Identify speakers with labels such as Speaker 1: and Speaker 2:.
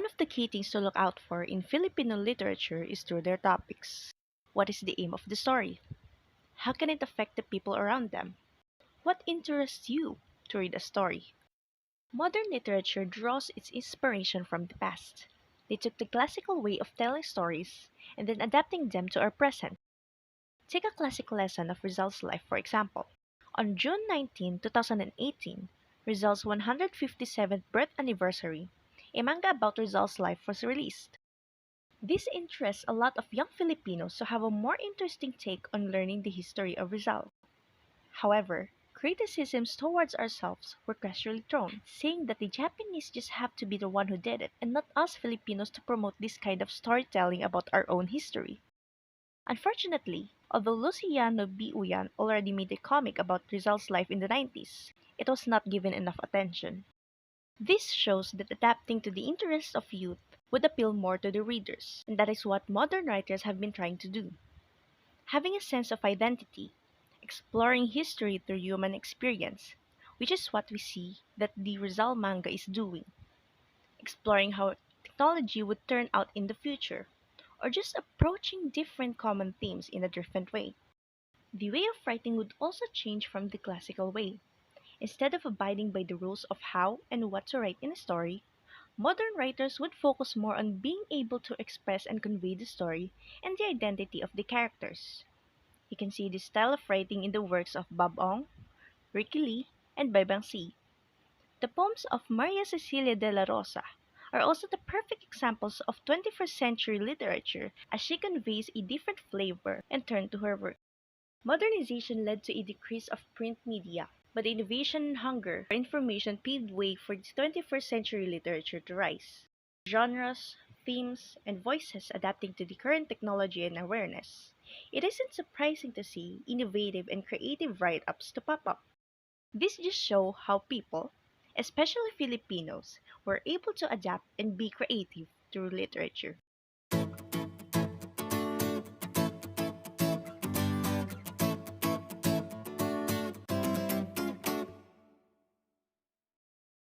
Speaker 1: One of the key things to look out for in Filipino literature is through their topics. What is the aim of the story? How can it affect the people around them? What interests you to read a story? Modern literature draws its inspiration from the past. They took the classical way of telling stories and then adapting them to our present. Take a classic lesson of Rizal's life, for example. On June 19, 2018, Rizal's 157th birth anniversary, a manga about Rizal's life was released. This interests a lot of young Filipinos to have a more interesting take on learning the history of Rizal. However, criticisms towards ourselves were casually thrown, saying that the Japanese just have to be the one who did it, and not us Filipinos to promote this kind of storytelling about our own history. Unfortunately, although Luciano B. Uyan already made a comic about Rizal's life in the 90s, it was not given enough attention. This shows that adapting to the interests of youth would appeal more to the readers, and that is what modern writers have been trying to do. Having a sense of identity, exploring history through human experience, which is what we see that the Rizal manga is doing, exploring how technology would turn out in the future, or just approaching different common themes in a different way. The way of writing would also change from the classical way. Instead of abiding by the rules of how and what to write in a story, modern writers would focus more on being able to express and convey the story and the identity of the characters. You can see this style of writing in the works of Bob Ong, Ricky Lee, and Baibang C. The poems of Maria Cecilia de la Rosa are also the perfect examples of 21st century literature as she conveys a different flavor and turn to her work. Modernization led to a decrease of print media, but innovation and hunger for information paved way for the 21st century literature to rise. Genres, themes, and voices adapting to the current technology and awareness. It isn't surprising to see innovative and creative write-ups to pop up. This just show how people, especially Filipinos, were able to adapt and be creative through literature.